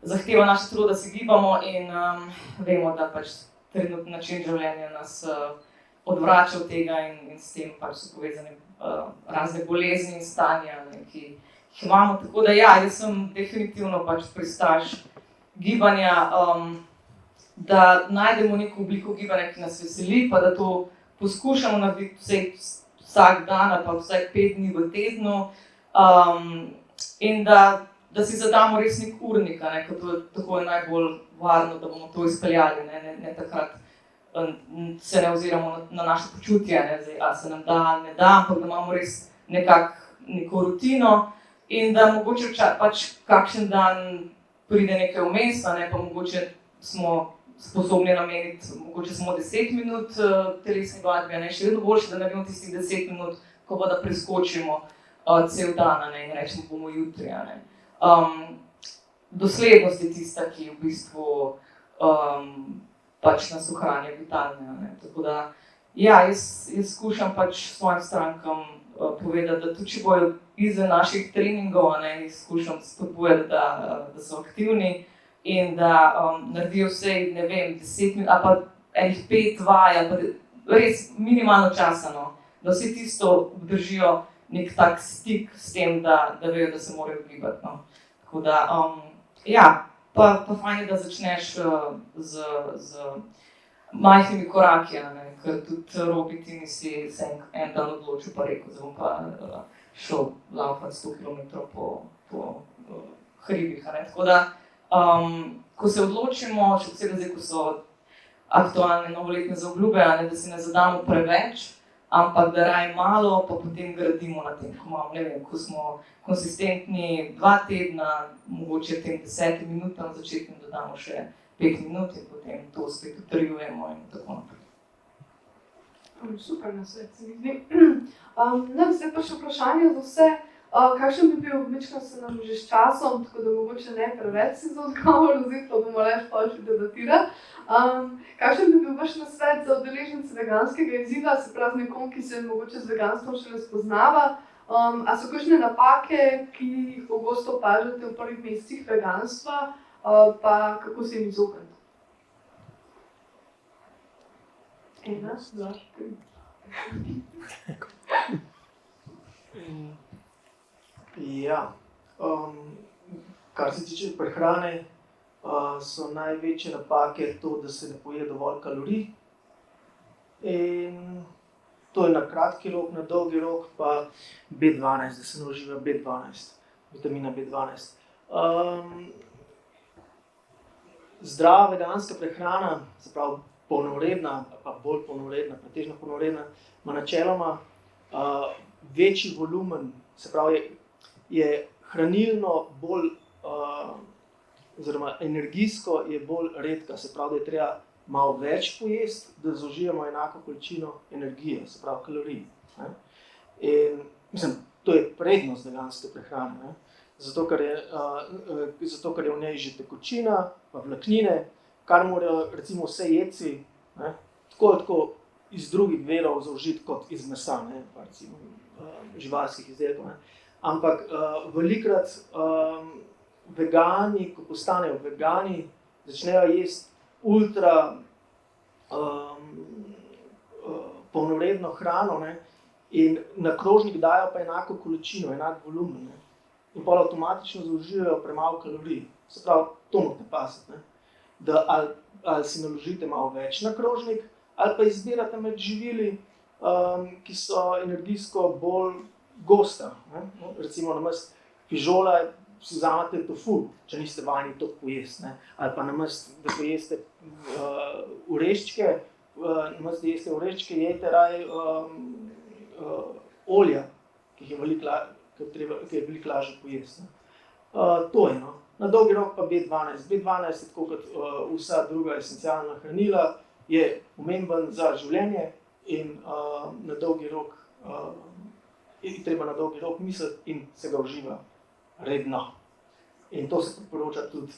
zahteva naše telo, da se gibamo in vemo, da pač trenutni način življenja nas odvrača od tega in s tem pač so povezane razne bolezni in stanja, ki jih imamo. Tako da ja, jaz sem definitivno pač pristaš gibanja, da najdemo neko obliko gibanja, ki nas veseli, pa da to poskušamo narediti vsak dan ali pa vsaj 5 dni v tednu in da si zadamo res nek urnik, ker tako je najbolj varno, da bomo to izpeljali, ne takrat se ne oziramo na naše počutje, a se nam da ali ne da, ampak da imamo res neko rutino in da mogoče pač kakšen dan pride nekaj vmes, pa mogoče smo sposobni nameniti mogoče samo 10 minut telesni vadbi, še vedno boljše, da naredimo tistih 10 minut, ko pa da preskočimo cel dan in rečemo bomo jutri. Doslednost je tista, ki v bistvu pač nas ohranja vitalne. Tako da, ja, jaz skušam pač svojim strankam povedati, da tudi če bojo izven naših treningov, jih skušam spodbujati, da so aktivni in da naredijo vse, ne vem, 10 minut, ali pa enih 5 vaj, ali pa res minimalno časa, da vse tisto obdržijo nek tak stik s tem, da vejo, da se morajo gibati. Tako da, ja, pa fajn je, da začneš z majhnimi koraki, ker tudi Robi ti nisi se en dan odločil pa rekel, da bom pa šel laufati 100 km po hribih. Tako da, ko se odločimo, še posebej zdaj, ko so aktualne novoletne zaobljube, da si ne zadamo preveč, ampak da raje malo, pa potem gradimo na tem, ko smo konsistentni 2 tedna, mogoče tem 10 minutam začetnim dodamo še 5 minut in potem to spet utrjujemo in tako naprej. Super nasvet, se mi zdi. Zdaj pa še vprašanje za vse. Kakšen bi bil, vmečkrat se nam že s časom, tako da mogoče ne preveč si za odgovor vzeti, pa bomo le še debatirati. Kakšen bi bil vaš nasvet za udeležence veganskega izziva, se pravi z nekom, ki se mogoče z veganstvom šele spoznava? A so kakšne napake, ki jih pogosto opažate v prvih mesecih veganstva, pa kako se jim izogniti? 1, 2, 3. Ja, kar se tiče prehrane, so največje napake to, da se ne poje dovolj kalorij. In to je na kratki rok, na dolgi rok pa B12, da se ne uživa B12, vitamina B12. Zdrava veganska prehrana, se pravi polnovredna, pa bolj polnovredna, pretežno polnovredna, ima načeloma večji volumen, se pravi je hranilno bolj, oziroma energijsko je bolj redka, se pravi, da je treba malo več pojesti, da zaužijemo enako količino energije, se pravi kalorij. In mislim, to je prednost veganske prehrane. zato ker je v njej že tekočina, pa vlaknine, kar morajo recimo vse jedci tako iz drugih virov zaužiti kot iz mesa, ne, pa recimo živalskih izdelkov. Ne. Ampak velikokrat vegani, ko postanejo vegani, začnejo jesti ultra polnovredno hrano, ne, in na krožnik dajo pa enako količino, enak volumen. Ne. In pol avtomatično zauživajo premalo kalorij. Se pravi, to morate paziti, ne. Da ali si naložite malo več na krožnik, ali pa izbirate med živili, ki so energijsko bolj gosta. Ne. Recimo namesto fižola si vzamete tofu, če niste vajeni to pojesti. Ne. Ali pa namesto, da pojeste oreščke, namesto da jeste oreščke, jejte raje olja, ki je veliko lažje pojesti. To je, no. Na dolgi rok pa B12. B12 je tako kot vsa druga esencialna hranila, je pomemben za življenje in na dolgi rok je treba na dolgi rok misliti in se ga uživa redno. In to se priporoča tudi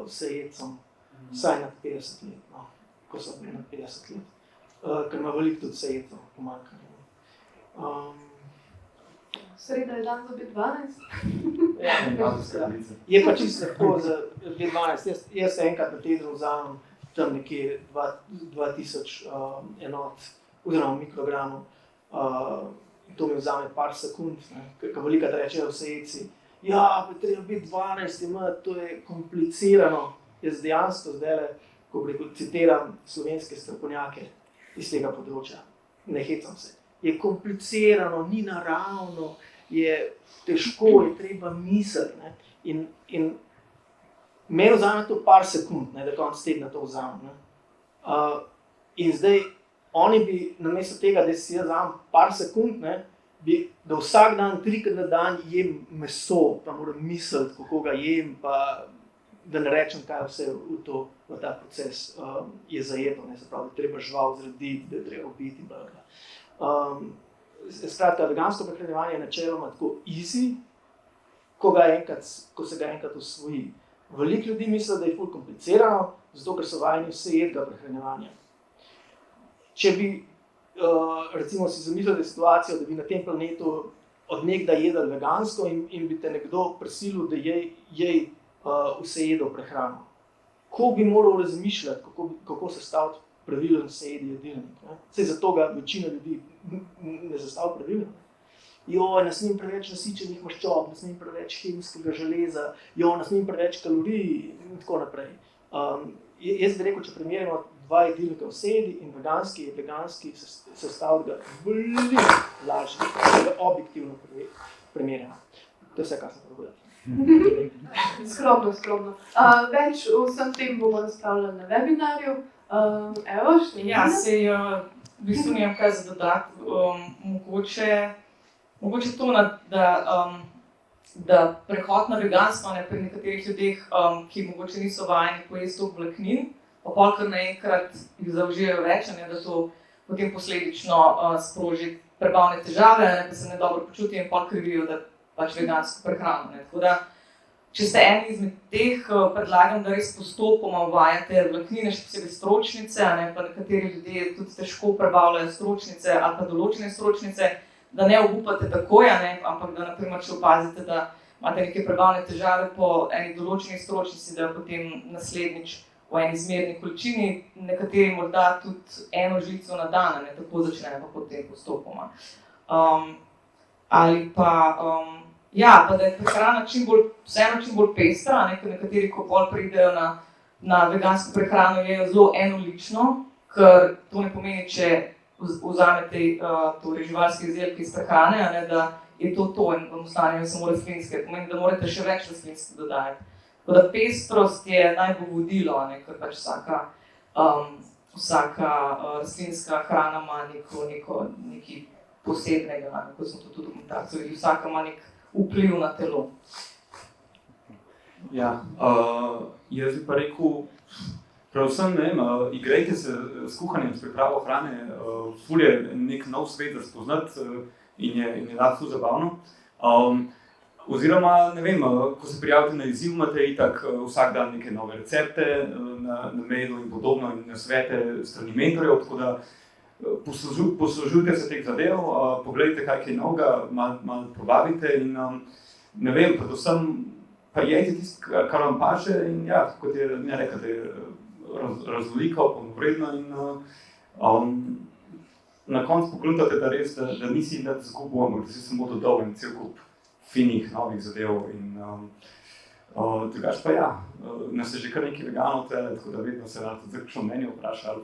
vsejedcem, vsaj nad 50 let, no, ko so bili nad 50 let, ker ima veliko tudi vsejedcev pomanjkanje. Sreda je dan za B12. Je pa čisto lahko za B12. Jaz se enkrat na teden vzamem tam nekje 2000 enot oziroma mikrogramov. To mi vzame par sekund, ker velikokrat rečejo vsejedci, ja, pa treba B12 imeti, to je komplicirano. Jaz dejansko zdajle, ko citiram slovenske strokovnjake iz tega področja, ne hecam se. Je komplicirano, ni naravno, je težko, je treba misliti. Ne. In meni vzame to par sekund, ne, da konec tedna to vzamem. In zdaj, oni bi namesto tega, da si jaz vzamem par sekund, ne, da vsak dan, 3krat na dan jem meso, pa moram misliti, kako ga jem, pa da ne rečem, kaj vse v ta proces je zajeto. Ne. Se pravi, da treba žival zrediti, da je treba ubiti, blablabla. Skratka, vegansko prehranjevanje je načeloma tako easy, ko se ga enkrat osvoji. Veliko ljudi misli, da je ful komplicirano, zato ker so vajeni vsejedkega prehranjevanja. Če bi recimo si zamislili situacijo, da bi na tem planetu od nekdaj jedli vegansko in bi te nekdo prisilil, da jej vsejedel prehrano. Ko bi moral razmišljati, kako sestaviti pravilen vsejedni jedilnik. Saj zato ga večina ljudi ne zastavi pravilno. Joj, ne smem preveč nasičenih maščob, ne smem preveč kemijskega železa, ne smem preveč kalorij in tako naprej. Jaz bi rekel, če primerjamo dva jedilnika vsejedi in veganski sestavlja veliko lažje, da ga objektivno primerjamo. To je vse, kar sem povedal. Skromno. Več o vsem tem bomo razpravljali na webinarju. Evo, Ja, sej v bistvu nimam kaj za dodati. Mogoče to, da prehod na veganstvo pri nekaterih ljudeh, ki mogoče niso vajeni pojesti toliko vlaknin, pa pol kar naenkrat jih zaužijejo več, da to potem posledično sproži prebavne težave, pa se ne dobro počutijo in pol krivijo, da pač vegansko prehrano. Tako da, če ste eni izmed teh, predlagam, da res postopoma uvajate vlaknine, še posebej stročnice, pa nekateri ljudje tudi težko prebavljajo stročnice ali pa določene stročnice, da ne obupate takoj, ampak da naprimer, če opazite, da imate neke prebavne težave po eni določeni stročnici, da potem naslednjič v eni zmerni količini, nekateri morda tudi eno žlico na dan, tako začnejo pa potem postopoma. Ali pa pa da je prehrana vseeno čim bolj pestra, ker nekateri, ko bolj pridejo na vegansko prehrano, jejo zelo enolično, ker to ne pomeni, če vzamete živalske izdelke iz prehrane, da je to in vam ostanejo samo rastlinske, pomeni, da morate še več rastlinske dodajati. Tako da pestrost je najbolj vodilo, ker pač vsaka rastlinska hrana ima nekaj posebnega, kot smo to tudi dokumentarci, vsaka ima nek vpliv na telo. Ja, jaz bi pa rekel, predvsem, igrajte se s kuhanjem, s pripravo hrane, ful je nek nov svet za spoznati in je lahko ful zabavno. Oziroma, ne vem, ko se prijavite na izziv, imate itak vsak dan neke nove recepte na mailu in podobno in nasvete strani mentorjev, tako da poslužujte se teh zadev, pogledajte, kaj je novega, malo probavite in ne vem, predvsem pa jejte tisto, kar vam paše in ja, kot je ne rekel, da je raznoliko, polnovredno in na koncu pogledate, da res, da nisi da zgubo, ampak da si samo dodal en cel kup finih, novih zadev in drugače pa ja, nas je že kar nekaj veganov tele, tako da vedno se rad tudi kakšno mnenje vpraša ali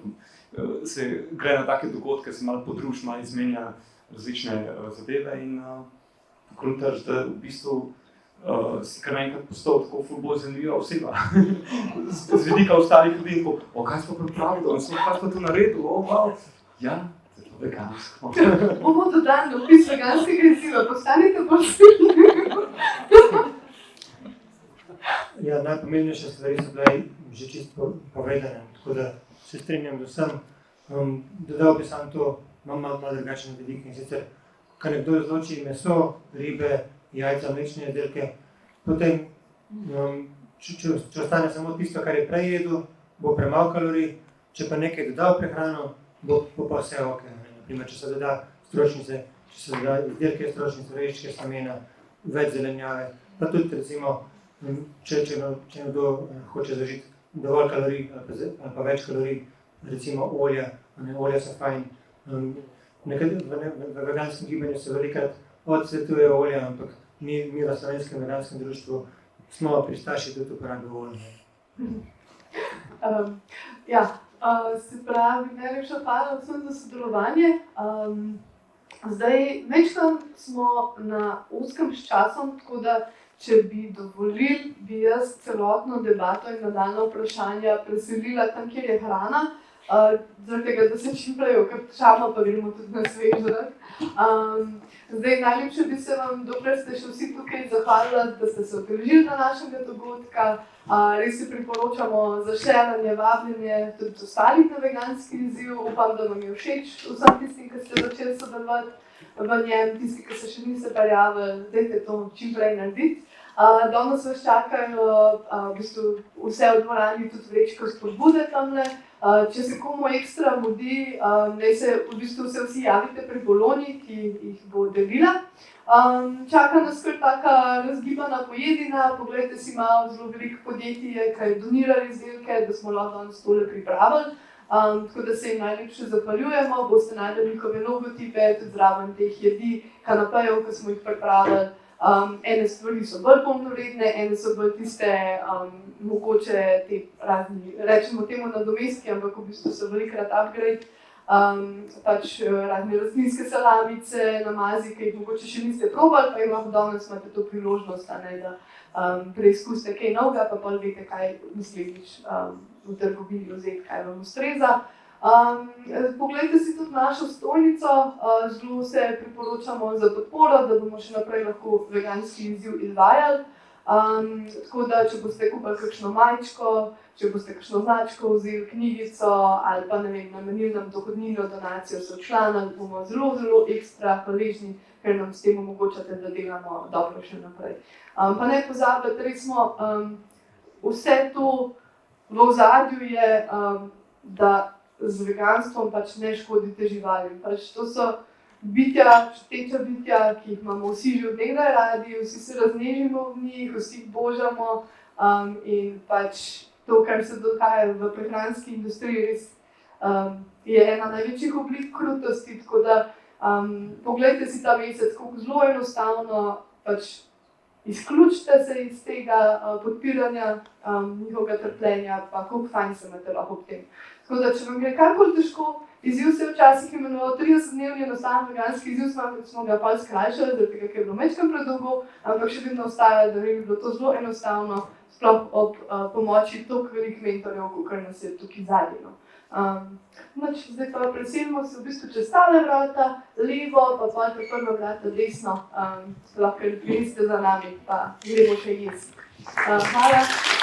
se gre na take dogodke, se malo podruž, malo izmenja različne zadeve in pogledaš, da v bistvu si kar naenkrat postal tako ful bolj zanimiva oseba. Z vidika ostalih ljudi, kaj smo pripravili, kaj smo tu naredili, wow, ja, vegansko. Bomo dodali opis veganskega izziva, postanite bolj stilni. Ja, najpomembnejše stvari so bile že čisto povedane, tako da se strinjam, da sem dodal bi samo to, imam malo drugačen vidik in sicer, ko nekdo izloči meso, ribe, jajca, mlečne izdelke, potem, če ostane samo tisto, kar je prej jedel, bo premalo kalorij, če pa nekaj doda v prehrano, bo pa vse ok. Naprimer, če se doda stročnice, če se doda izdelke stročnice, oreščke, semena, več zelenjave, pa tudi recimo, če nekdo hoče zaužiti dovolj kalorij ali pa več kalorij, recimo olja so fajn. V veganskem gibanju se velikrat odsvetuje olja, ampak mi v Slovenskem veganskem društvu smo pristaši tudi uporabe olja. Se pravi, najlepša hvala vsem za sodelovanje. Zdaj, večkrat smo na ozkem s časom, tako da če bi dovolili, bi jaz celotno debato in nadaljnja vprašanja preselila tam, kjer je hrana, zaradi tega, da se čim prej okrepčamo, pa gremo tudi na svež zrak. Zdaj, najlepše bi se vam, dokler ste še vsi tukaj, zahvalila, da ste se udeležili današnjega dogodka. Res si priporočamo za šeranje, vabljenje tudi ostalih na veganski izziv. Upam, da vam je všeč vsem tistim, ki ste začeli sodelovati v njem, tisti, ki se še niste prijavili, dajte to čim prej narediti. Danes vas čakajo v bistvu vse v dvorani, tudi vrečko spodbude tamle. Če se komu ekstra mudi, naj se v bistvu vsi javite pri Bologni, ki jih bo delila. Čaka nas kar taka razgibana pojedina, poglejte si malo, zelo veliko podjetij je, ki donirali izdelke, da smo lahko danes tole pripravili. Tako da se jim najlepše zahvaljujemo, boste najdeli njihove logotipe, tudi zraven teh jedi, kanapejev, ki smo jih pripravili. Ene stvari so bolj polnovredne, ene so bolj tiste, mogoče te razni, rečemo temu nadomestki, ampak v bistvu so velikrat upgrade. Razne rastlinske salamice, namazi, ki jih mogoče še niste probali, pa lahko danes imate to priložnost, da preizkusite kaj novega, pa pol veste, kaj naslednjič v trgovini vzeti, kaj vam ustreza. Poglejte si tudi našo stojnico, zelo se priporočamo za podporo, da bomo še naprej lahko veganski izziv izvajali. Tako da, če boste kupili kakšno majčko, če boste kakšno značko vzeli, knjigico ali pa namenili nam dohodnino, donacijo, se včlanili, bomo zelo, zelo ekstra hvaležni, ker nam s tem omogočate, da delamo dobro še naprej. Pa ne pozabite, res smo vse to v ozadju je, da z veganstvom ne škodite živalim. To so bitja, čuteča bitja, ki jih imamo vsi že od nekdaj radi, vsi se raznežimo v njih, vsi jih božamo in to, kar se dogaja v prehranski industriji, res je ena največjih oblik krutosti, tako da poglejte si ta mesec, kako zelo enostavno izključite se iz tega podpiranja njihovega trpljenja, pa koliko fajn se imate lahko ob tem. Tako da, če vam gre karkoli težko, izziv se je včasih imenoval 30-dnevni enostaven veganski izziv, smo ga pa skrajšali, zaradi tega, ker je bilo majčkeno predolgo, ampak še vedno ostaja, da bi bilo to zelo enostavno, sploh ob pomoči toliko velikih mentorjev, kakor nas je tukaj zadnji. Zdaj pa preselimo se v bistvu čez tale vrata, levo, pa prva vrata desno, lahko greste za nami, pa gremo še jesti. Hvala.